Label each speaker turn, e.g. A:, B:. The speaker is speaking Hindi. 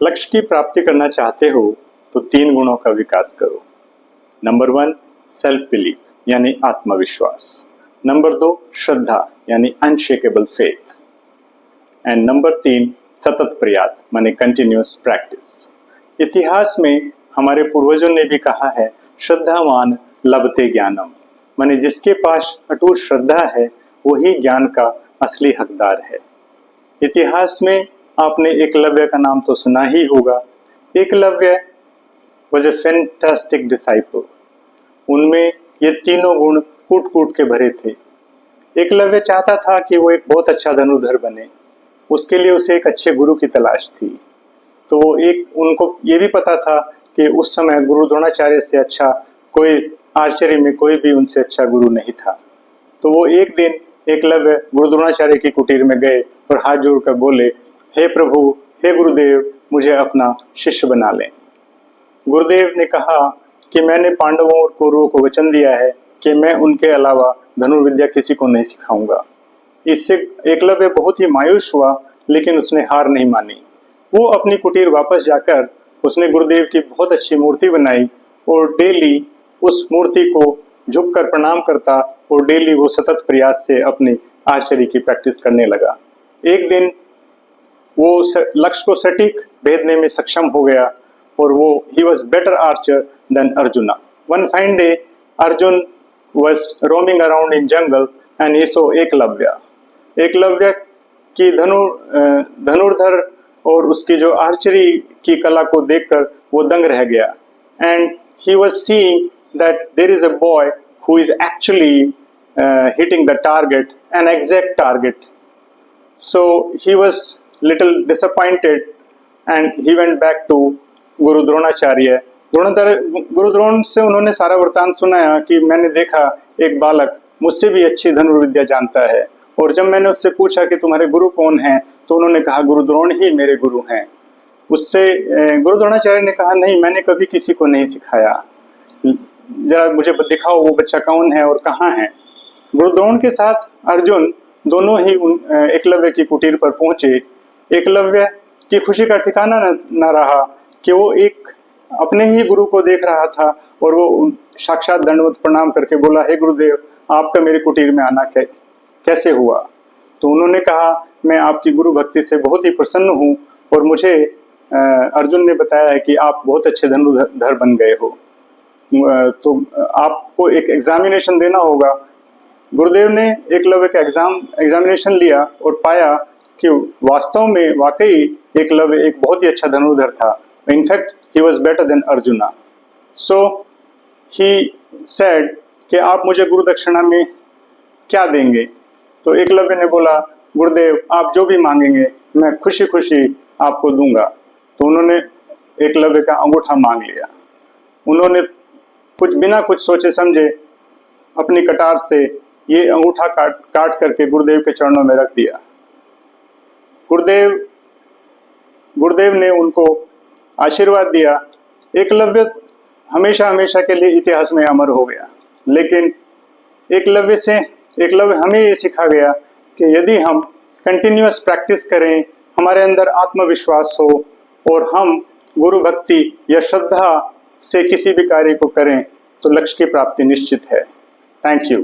A: लक्ष्य की प्राप्ति करना चाहते हो तो 3 गुणों का विकास करो। नंबर 1 सेल्फ बिलीफ यानी आत्मविश्वास। नंबर 2 श्रद्धा यानी अनशेकेबल फेथ। एंड नंबर 3 सतत प्रयास माने कंटिन्यूअस प्रैक्टिस। इतिहास में हमारे पूर्वजों ने भी कहा है, श्रद्धावान लभते ज्ञानम, माने जिसके पास अटूट श्रद्धा है वही ज्ञान का असली हकदार है। इतिहास में आपने एकलव्य का नाम तो सुना ही होगा। Eklavya was a fantastic disciple. उनमें ये तीनों गुण कूट कूट के भरे थे। एकलव्य चाहता था कि वो एक बहुत अच्छा धनुर्धर बने, उसके लिए उसे एक अच्छे गुरु की तलाश थी। तो वो उनको ये भी पता था कि उस समय गुरु द्रोणाचार्य से अच्छा कोई आर्चरी में कोई भी उनसे अच्छा गुरु नहीं था। तो वो एक दिन एकलव्य गुरु द्रोणाचार्य की कुटीर में गए और हाथ जोड़कर बोले, हे प्रभु, हे गुरुदेव, मुझे अपना शिष्य बना लें। गुरुदेव ने कहा कि मैंने पांडवों और कौरवों को वचन दिया है कि मैं उनके अलावा धनुर्विद्या किसी को नहीं सिखाऊंगा। इससे एकलव्य बहुत ही मायूस हुआ, लेकिन उसने हार नहीं मानी। वो अपनी कुटीर वापस जाकर उसने गुरुदेव की बहुत अच्छी मूर्ति बनाई और डेली उस मूर्ति को झुककर प्रणाम करता और डेली वो सतत प्रयास से अपनी आर्चरी की प्रैक्टिस करने लगा। एक दिन वो लक्ष्य को सटीक भेदने में सक्षम हो गया और वो he was better archer than Arjuna. One fine day Arjun was roaming around in jungle and he saw Eklavya. Eklavya की धनुर्धर और उसकी जो आर्चरी की कला को देखकर वो दंग रह गया। And he was seeing that there is a boy who is actually hitting the target, an exact target. So he was little disappointed and he went back to Guru Dronacharya. गुरु द्रोण से उन्होंने सारा वृतांत सुनाया कि मैंने देखा एक बालक मुझसे भी अच्छी धनुर्विद्या जानता है, और जब मैंने उससे पूछा कि तुम्हारे गुरु कौन हैं, तो उन्होंने कहा गुरु द्रोण ही मेरे गुरु हैं। उससे गुरु द्रोणाचार्य ने कहा, नहीं, मैंने कभी किसी को नहीं सिखाया, जरा मुझे दिखाओ वो बच्चा कौन है और कहाँ है। गुरु द्रोण के साथ अर्जुन दोनों ही एकलव्य की कुटीर पर पहुंचे। एकलव्य की खुशी का ठिकाना न रहा कि वो एक अपने ही गुरु को देख रहा था और वो साक्षात दंडवत प्रणाम करके बोला, हे गुरुदेव, आपका मेरे कुटीर में आना कैसे हुआ? तो उन्होंने कहा, मैं आपकी गुरु भक्ति से बहुत ही प्रसन्न हूँ और मुझे अर्जुन ने बताया है कि आप बहुत अच्छे धनुर्धर बन गए हो, तो आपको एक एग्जामिनेशन देना होगा। गुरुदेव ने एकलव्य का एग्जामिनेशन लिया और पाया कि वास्तव में वाकई एकलव्य एक बहुत ही अच्छा धनुर्धर था। In fact he was better than arjuna. So he said कि आप मुझे गुरु दक्षिणा में क्या देंगे? तो एकलव्य ने बोला, गुरुदेव, आप जो भी मांगेंगे मैं खुशी खुशी आपको दूंगा। तो उन्होंने एकलव्य का अंगूठा मांग लिया। उन्होंने बिना कुछ सोचे समझे अपनी कटार से ये अंगूठा काट करके गुरुदेव के चरणों में रख दिया। गुरुदेव ने उनको आशीर्वाद दिया। एकलव्य हमेशा हमेशा के लिए इतिहास में अमर हो गया। लेकिन एकलव्य हमें ये सिखा गया कि यदि हम कंटिन्यूअस प्रैक्टिस करें, हमारे अंदर आत्मविश्वास हो और हम गुरु भक्ति या श्रद्धा से किसी भी कार्य को करें, तो लक्ष्य की प्राप्ति निश्चित है। Thank you.